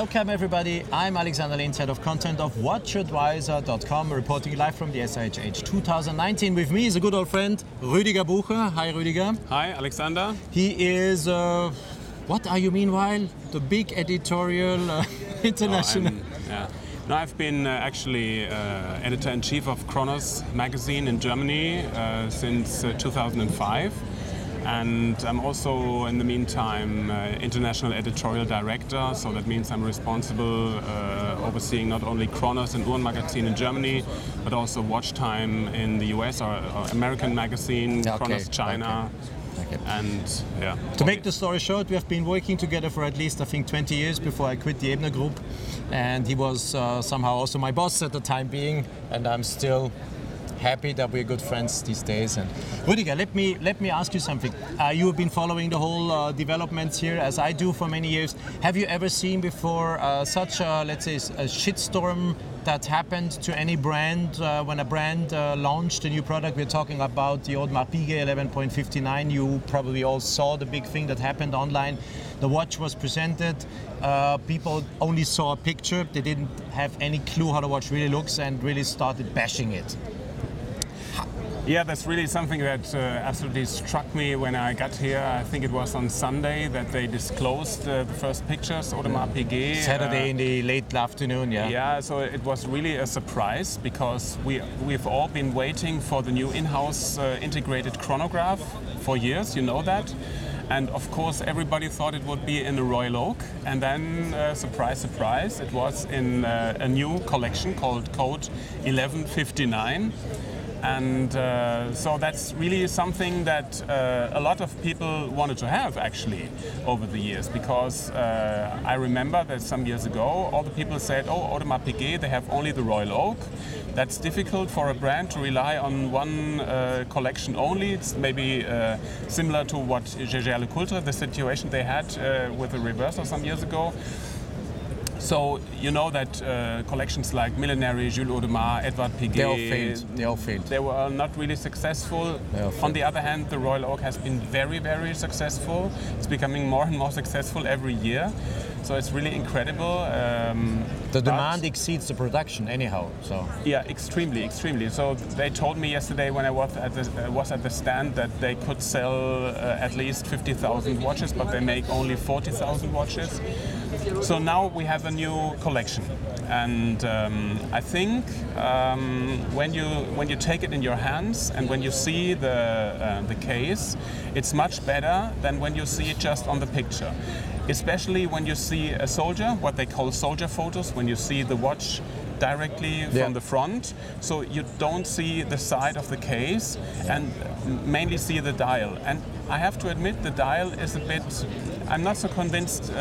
Welcome everybody, I'm Alexander Linz, head of content of WatchAdvisor.com, reporting live from the SIHH 2019. With me is a good old friend, Rüdiger Bucher. Hi Rüdiger. Hi Alexander. He is, what are you meanwhile? The big Editorial international. No, I've been actually editor-in-chief of Chronos magazine in Germany since 2005. And I'm also, in the meantime, international editorial director. So that means I'm responsible overseeing not only Chronos and UHRENMAGAZIN in Germany, but also WatchTime in the US, or American magazine, Chronos China. Okay. And yeah. To make the story short, we have been working together for at least, I think, 20 years before I quit the Ebner Group. And he was somehow also my boss at the time being, and I'm still happy that we're good friends these days. And Rüdiger, let me ask you something. You have been following the whole developments here, as I do for many years. Have you ever seen before such a, let's say, a shitstorm that happened to any brand when a brand launched a new product? We're talking about the Audemars Piguet 11.59. You probably all saw the big thing that happened online. The watch was presented. People only saw a picture. They didn't have any clue how the watch really looks and really started bashing it. Yeah, that's really something that absolutely struck me when I got here. I think it was on Sunday that they disclosed the first pictures, Audemars Piguet. Saturday in the late afternoon, yeah. Yeah, so it was really a surprise because we've all been waiting for the new in-house integrated chronograph for years, you know that. And of course, everybody thought it would be in the Royal Oak. And then, surprise, surprise, it was in a new collection called Code 1159. And so that's really something that a lot of people wanted to have actually over the years, because I remember that some years ago all the people said, oh, Audemars Piguet, they have only the Royal Oak. That's difficult for a brand to rely on one collection only. It's maybe similar to what German, the situation they had with the Reverser some years ago. So you know that collections like Millenary, Jules Audemars, Edward Piguet, they all failed. They were not really successful. On the other hand, the Royal Oak has been very, very successful. It's becoming more and more successful every year. So it's really incredible. The demand exceeds the production anyhow. So yeah, extremely, extremely. So they told me yesterday when I was at the stand that they could sell at least 50,000 watches, but they make only 40,000 watches. So now we have a new collection, and I think when you take it in your hands and when you see the case, it's much better than when you see it just on the picture. Especially when you see a soldier, what they call soldier photos, when you see the watch directly from the front, so you don't see the side of the case and mainly see the dial. And I have to admit, the dial is a bit, I'm not so convinced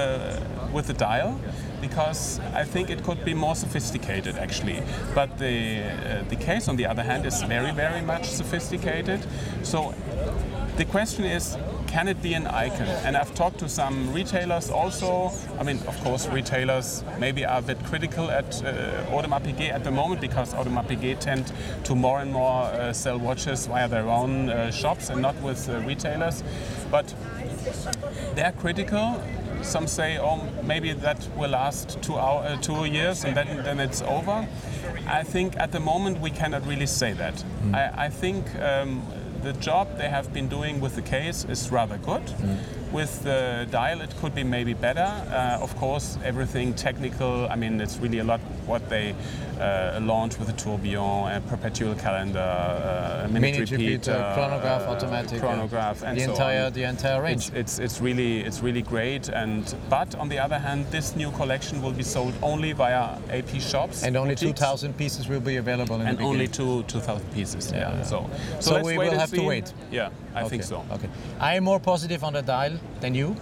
with the dial, because I think it could be more sophisticated actually. But the case on the other hand is very, very much sophisticated. So the question is, can it be an icon? And I've talked to some retailers also. I mean, of course, retailers maybe are a bit critical at Audemars Piguet at the moment, because Audemars Piguet tend to more and more sell watches via their own shops and not with retailers. But they're critical. Some say, oh, maybe that will last 2 years and then it's over. I think at the moment we cannot really say that. I think the job they have been doing with the case is rather good. With the dial it could be maybe better. Of course, everything technical, I mean, it's really a lot what they launched with the tourbillon, a perpetual calendar, a minute repeater, chronograph, automatic, chronograph, and the entire range. It's really great. But on the other hand, this new collection will be sold only via AP shops. And only 2,000 pieces will be available in the beginning. And only 2,000 pieces. Yeah. So we will have to wait. Yeah, I think so. Okay. I am more positive on the dial than you,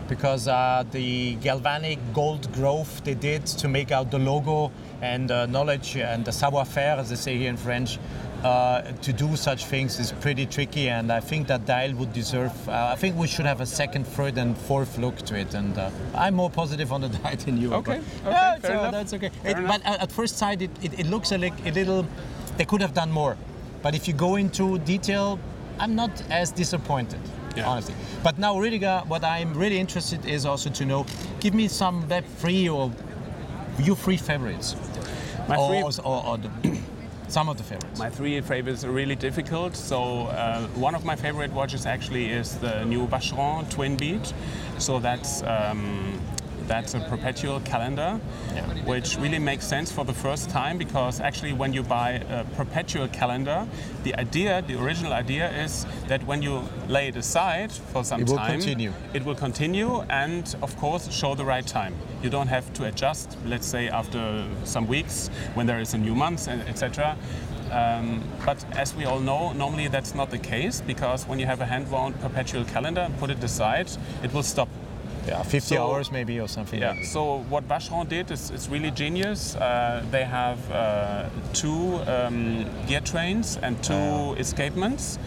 because the galvanic gold growth they did to make out the logo and knowledge and the savoir-faire, as they say here in French, to do such things is pretty tricky, and I think that dial would deserve, I think we should have a second, third and fourth look to it, and I'm more positive on the dial than you. Okay, yeah, fair enough. That's okay. But at first sight it looks a little, they could have done more, but if you go into detail, I'm not as disappointed. Yeah. Honestly. But now, Rüdiger, what I'm really interested is also to know, give me some Web3 or your three favorites. My some of the favorites. My three favorites are really difficult. So one of my favorite watches actually is the new Vacheron Twin Beat. So that's a perpetual calendar, which really makes sense for the first time, because actually when you buy a perpetual calendar, the original idea is that when you lay it aside for some time, it will continue and of course show the right time. You don't have to adjust, let's say after some weeks when there is a new month, etc. But as we all know, normally that's not the case, because when you have a hand-wound perpetual calendar, put it aside, it will stop. Yeah, 50 hours maybe or something. Yeah. Like that. So what Vacheron did is really genius. They have two gear trains and two escapements.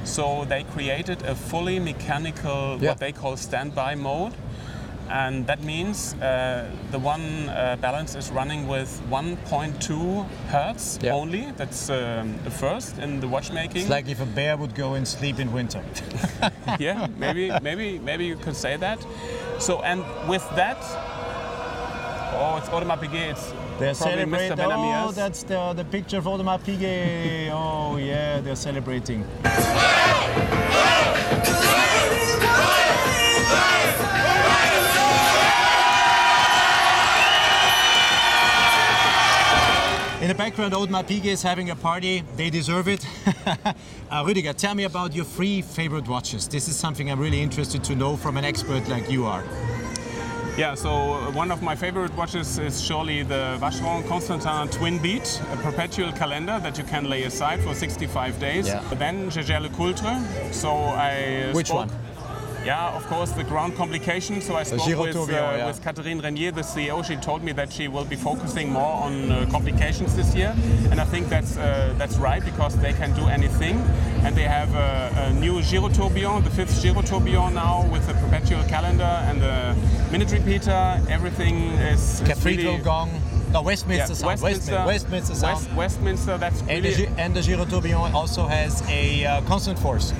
So they created a fully mechanical, what they call standby mode. And that means the one balance is running with 1.2 hertz only. That's the first in the watchmaking. It's like if a bear would go and sleep in winter. Yeah, maybe you could say that. So, and with that, it's Audemars Piguet. It's they're probably celebrating. Mr. Benamias. Oh, that's the picture of Audemars Piguet. Oh yeah, they're celebrating. In the background, Audemars Piguet is having a party. They deserve it. Rüdiger, tell me about your three favorite watches. This is something I'm really interested to know from an expert like you are. Yeah, so one of my favorite watches is surely the Vacheron Constantin Twin Beat, a perpetual calendar that you can lay aside for 65 days. Yeah. Then Jaeger LeCoultre. So Which one? Yeah, of course, the ground complication. So I spoke with Catherine Renier, the CEO. She told me that she will be focusing more on complications this year, and I think that's right, because they can do anything. And they have a new Giro Tourbillon, the 5th Giro Tourbillon now, with a perpetual calendar and a minute repeater. Everything is Cathedral really gong. No, Westminster sound. Westminster sound. Westminster, that's really... And the Giro Tourbillon also has a constant force.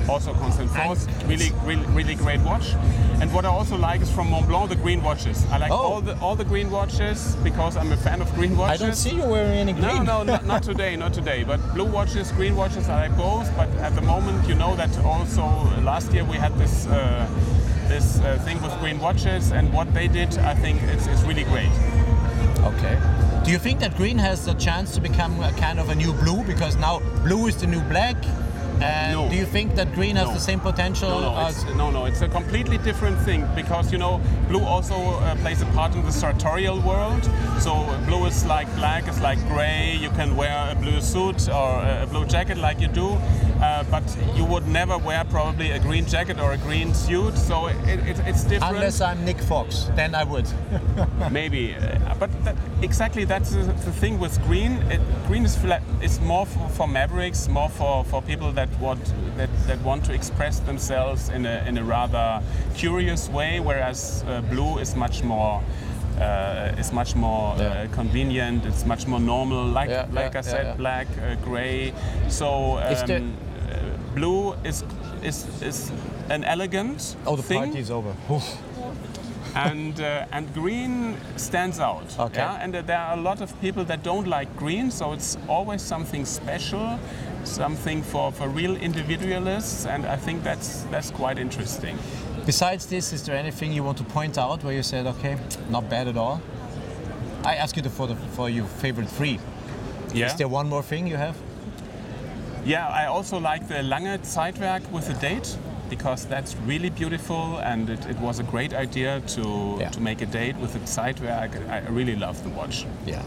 Also constant force, really great watch. And what I also like is from Montblanc, the green watches. I like all the green watches because I'm a fan of green watches. I don't see you wearing any green. No, not today, not today. But blue watches, green watches, I like both. But at the moment, you know that also last year we had this thing with green watches, and what they did, I think it's really great. Okay. Do you think that green has the chance to become a kind of a new blue? Because now blue is the new black. And do you think that green has the same potential? No, it's a completely different thing, because, you know, blue also plays a part in the sartorial world. So blue is like black, it's like gray. You can wear a blue suit or a blue jacket like you do, but you would never wear probably a green jacket or a green suit. So it's different. Unless I'm Nick Fox, then I would. Maybe, but exactly that's the thing with green. Green is flat. It's more for mavericks, more for people that want to express themselves in a rather curious way, whereas blue is much more convenient. It's much more normal, like I said, black, grey. So blue is an elegant thing. Oh, the party is over. And green stands out. Okay. Yeah? And there are a lot of people that don't like green, so it's always something special, something for real individualists, and I think that's quite interesting. Besides this, is there anything you want to point out where you said, okay, not bad at all? I asked you for your favorite three. Yeah. Is there one more thing you have? Yeah, I also like the Lange Zeitwerk with the date, because that's really beautiful, and it was a great idea to make a date with the Zeitwerk. I really love the watch. Yeah.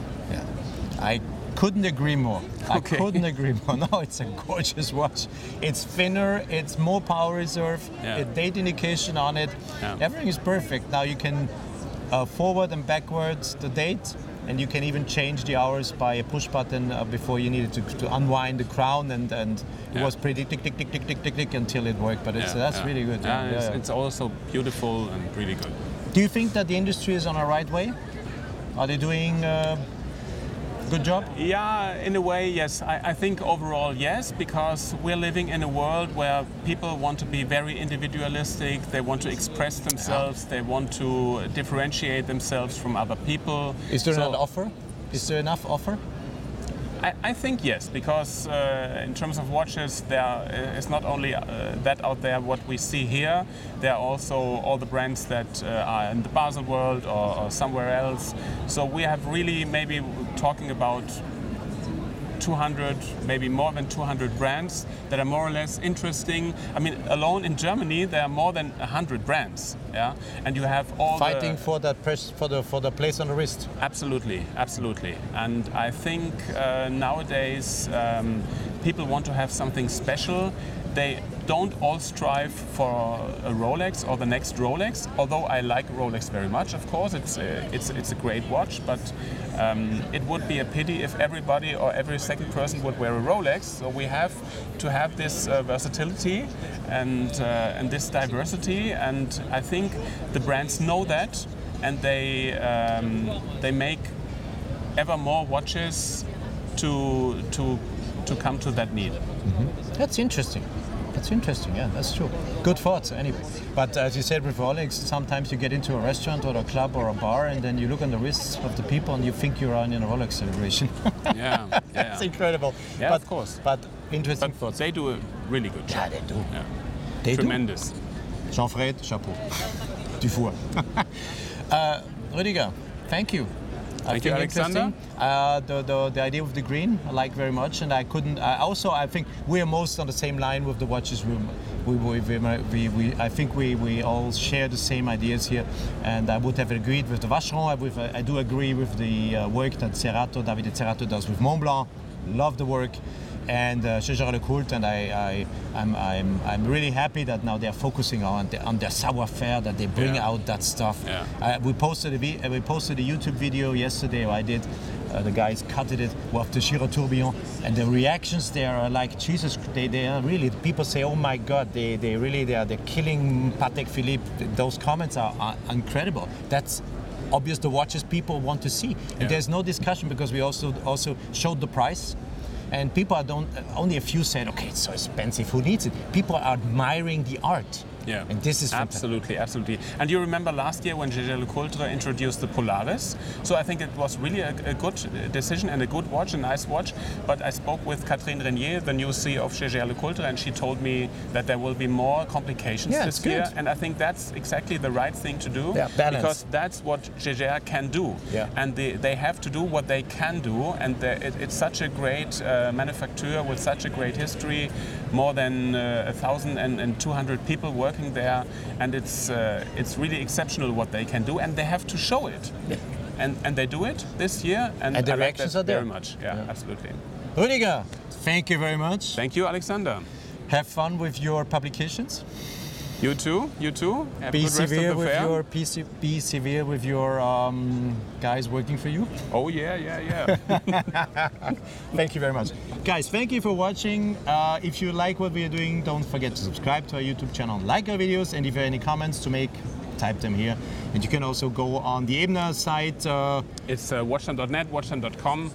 I couldn't agree more. Okay. I couldn't agree more. No, it's a gorgeous watch. It's thinner, it's more power reserve, a date indication on it. Yeah. Everything is perfect. Now you can forward and backwards the date, and you can even change the hours by a push button before you needed to unwind the crown, and it was pretty tick tick tick tick tick tick tick until it worked. But that's really good. It's also beautiful and really good. Do you think that the industry is on the right way? Are they doing good job? Yeah, in a way, yes. I think overall, yes, because we're living in a world where people want to be very individualistic. They want to express themselves. They want to differentiate themselves from other people. Is there an offer? Is there enough offer? I think yes, because in terms of watches, there is not only that out there what we see here, there are also all the brands that are in the Basel world or somewhere else. So we have really maybe talking about 200, maybe more than 200 brands that are more or less interesting. I mean, alone in Germany, there are more than 100 brands. Yeah, and you have all fighting for that for the place on the wrist. Absolutely, absolutely. And I think nowadays people want to have something special. They don't all strive for a Rolex or the next Rolex. Although I like Rolex very much, of course, it's a great watch. But it would be a pity if everybody or every second person would wear a Rolex. So we have to have this versatility and this diversity. And I think the brands know that, and they make ever more watches to come to that need. Mm-hmm. That's interesting. That's interesting, yeah, that's true. Good thoughts, anyway. But as you said with Rolex, sometimes you get into a restaurant or a club or a bar and then you look on the wrists of the people and you think you're in a Rolex celebration. Yeah. That's incredible. Yeah, but, of course. But interesting but thoughts. They do a really good job. Yeah, they do. Yeah. They Tremendous. Jean-Fred, chapeau. Du four. Rüdiger, thank you. Thank you, Alexander. The idea of the green I like very much, and I think we are most on the same line with the watches. I think we all share the same ideas here, and I would have agreed with the Vacheron. I do agree with the work that Davide Cerrato does with Montblanc. Love the work. And Gerald, and I'm really happy that now they're focusing on their savoir-faire, that they bring out that stuff. Yeah. We posted a YouTube video yesterday. I did. The guys cut it with the Giro Tourbillon, and the reactions there are like Jesus. They are really. People say, "Oh my God!" They're killing Patek Philippe. Those comments are incredible. That's obvious. The watches people want to see, and there's no discussion because we also showed the price. And people only a few said, okay, it's so expensive, who needs it? People are admiring the art. Yeah, and this is absolutely. And you remember last year when Jaeger-LeCoultre introduced the Polaris? So I think it was really a good decision and a good watch, a nice watch. But I spoke with Catherine Renier, the new CEO of Jaeger-LeCoultre, and she told me that there will be more complications this year. And I think that's exactly the right thing to do, because that's what Jaeger can do. Yeah. And they have to do what they can do. And it's such a great manufacturer with such a great history, more than 1,200 people working there, and it's really exceptional what they can do, and they have to show it. Yeah. And they do it this year, and the I reactions like are there. Very much. Yeah, absolutely. Rüdiger, thank you very much. Thank you, Alexander. Have fun with your publications. You too. Have be a good severe rest of the fair. Be severe with your guys working for you. Oh yeah. Thank you very much, guys. Thank you for watching. If you like what we are doing, don't forget to subscribe to our YouTube channel, like our videos, and if you have any comments to make, type them here. And you can also go on the Ebner site. It's watchtime.net, watchtime.com.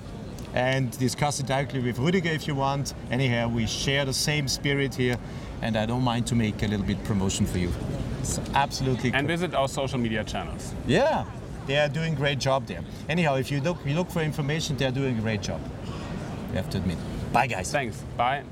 And discuss it directly with Rüdiger if you want. Anyhow, we share the same spirit here, and I don't mind to make a little bit promotion for you. It's absolutely and visit our social media channels. Yeah, they are doing a great job there. Anyhow, if you look for information, they are doing a great job. You have to admit. Bye, guys. Thanks. Bye.